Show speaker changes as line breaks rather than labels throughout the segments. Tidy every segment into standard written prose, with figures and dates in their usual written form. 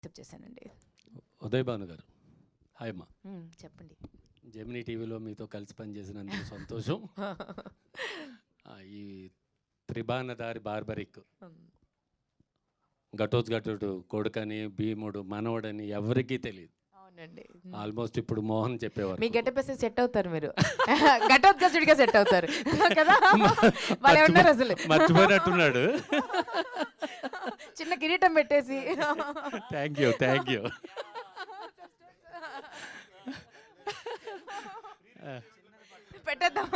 Accept చేశానండి.
ఉదయ్ భాను గారు, hi అమ్మా.
చెప్పండి.
జెమినీ టీవీలో మీతో కలిసి పనిచేసినందుకు సంతోషం. ఈ త్రిబాణదారి బార్బరిక్, ఘటోత్కచుడు కొడుకని, భీముడు మనవడని ఎవరికీ తెలియదు.
అవునండి.
ఆల్మోస్ట్ ఇప్పుడు మోహన్ చెప్పేవారు,
మీ గెటప్ వేస్తే సెట్ అవుతారు మీరు. ఘటోత్కచుడిగా సెట్ అవుతారు కదా. వాళ్ళు ఏమన్నారు అసలు,
మర్చిపోయినట్టున్నాడు.
చిన్న కిరీటం పెట్టేసి.
Thank you, thank you.
పెట్టేద్దాం,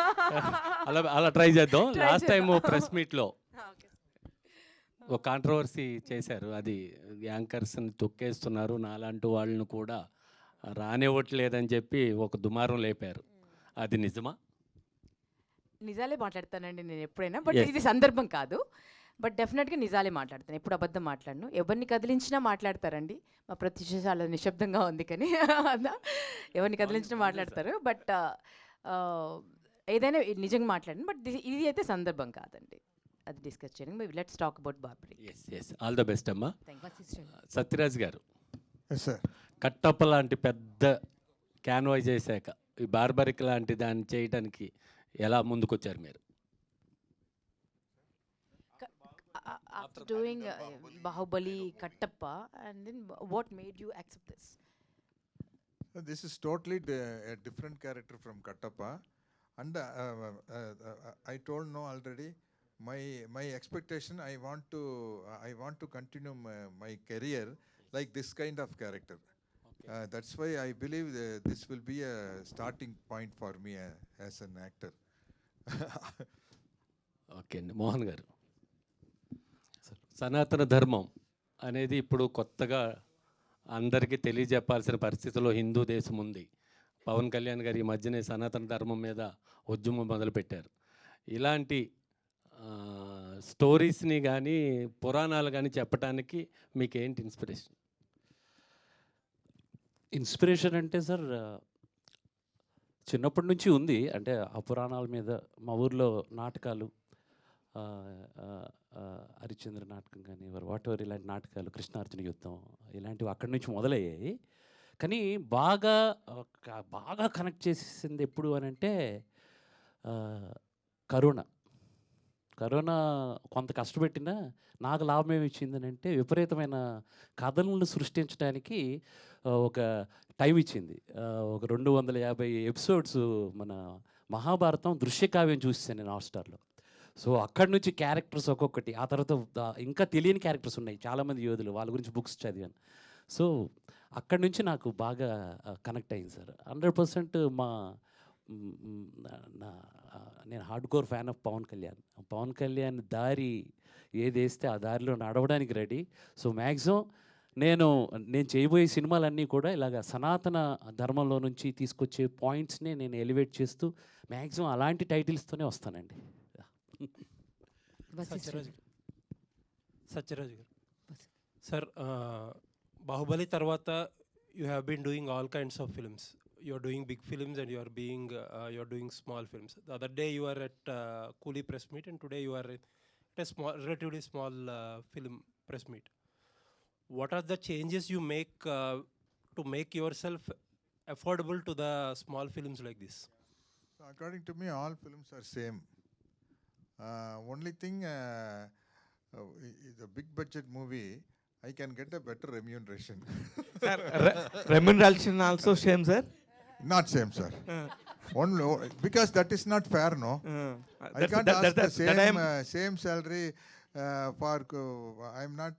అలా అలా ట్రై చేద్దాం. లాస్ట్ టైం ప్రెస్ మీట్లో ఒక కాంట్రవర్సీ చేశారు, అది యాంకర్స్ని తొక్కేస్తున్నారు, నాలాంటి వాళ్ళను కూడా రానివ్వట్లేదని చెప్పి ఒక దుమారం లేపారు. అది నిజమా?
నిజాలే మాట్లాడతానండి నేను ఎప్పుడైనా, బట్ ఇది సందర్భం కాదు. బట్ డెఫినెట్గా నిజాలే మాట్లాడతాను, ఎప్పుడు అబద్ధం మాట్లాడను. ఎవరిని కదిలించినా మాట్లాడతారండి. మా ప్రత్యూష చాలా నిశ్శబ్దంగా ఉంది, కానీ ఎవరిని కదిలించినా మాట్లాడతారు. బట్ ఏదైనా నిజంగా మాట్లాడండి, బట్ ఇది అయితే సందర్భం కాదండి, అది డిస్కస్ చేయడం. Let's talk about barbary.
Yes, all the best అమ్మా. సత్యరాజ్ గారు,
సార్,
కట్టప్ప లాంటి పెద్ద క్యాన్వాయ్ చేశాక ఈ బార్బరిక్ లాంటి దాన్ని చేయడానికి ఎలా ముందుకొచ్చారు మీరు?
After doing Bahubali, Kattappa, and then what made you accept this?
this is totally a different character from Kattappa, and I told no already. My expectation, I want to continue my career like this kind of character. That's why I believe this will be a starting point for me as an actor.
Okay అండి. మోహన్ గారు, సనాతన ధర్మం అనేది ఇప్పుడు కొత్తగా అందరికీ తెలియజెప్పాల్సిన పరిస్థితిలో హిందూ దేశం ఉంది. పవన్ కళ్యాణ్ గారు ఈ మధ్యనే సనాతన ధర్మం మీద ఉద్యమం మొదలుపెట్టారు. ఇలాంటి స్టోరీస్ని కానీ పురాణాలు కానీ చెప్పడానికి మీకు ఏంటి ఇన్స్పిరేషన్?
ఇన్స్పిరేషన్ అంటే సార్, చిన్నప్పటి నుంచి ఉంది. అంటే ఆ పురాణాల మీద మా ఊర్లో నాటకాలు, హరిశ్చంద్ర నాటకం కానీ వాట్ ఎవర్ ఇలాంటి నాటకాలు, కృష్ణార్జున యుద్ధం ఇలాంటివి అక్కడి నుంచి మొదలయ్యాయి. కానీ బాగా కనెక్ట్ చేసేసింది ఎప్పుడు అని అంటే కరోనా కొంత కష్టపెట్టినా నాకు లాభం ఏమి ఇచ్చిందని అంటే విపరీతమైన కథలను సృష్టించడానికి ఒక టైం ఇచ్చింది. ఒక 250 ఎపిసోడ్స్ మన మహాభారతం దృశ్యకావ్యం చూసాను నేను హాట్స్టార్లో. సో అక్కడి నుంచి క్యారెక్టర్స్ ఒక్కొక్కటి, ఆ తర్వాత ఇంకా తెలియని క్యారెక్టర్స్ ఉన్నాయి, చాలామంది యోధులు, వాళ్ళ గురించి బుక్స్ చదివాను. సో అక్కడి నుంచి నాకు బాగా కనెక్ట్ అయింది సార్. 100% నేను hardcore fan of Pawan Kalyan దారి ఏది వేస్తే ఆ దారిలో నడవడానికి రెడీ. సో మ్యాక్సిమం నేను చేయబోయే సినిమాలన్నీ కూడా ఇలాగ సనాతన ధర్మంలో నుంచి తీసుకొచ్చే పాయింట్స్ని నేను ఎలివేట్ చేస్తూ మ్యాక్సిమం అలాంటి టైటిల్స్తోనే వస్తానండి.
సత్యరాజ్ గారు, సార్, బాహుబలి తర్వాత you have been doing all kinds of films. You are doing big films and you are doing small films. The other day you are at Coolie press meet, and today you are at a relatively small film press meet. What are the changes you make to make yourself affordable to the small films like this?
So according to me, all films are same. Only thing, the big budget movie, I can get a better remuneration.
Sir, remuneration also same, sir?
Not same, sir. Only because that is not fair, no. I can't ask the same salary for. I'm not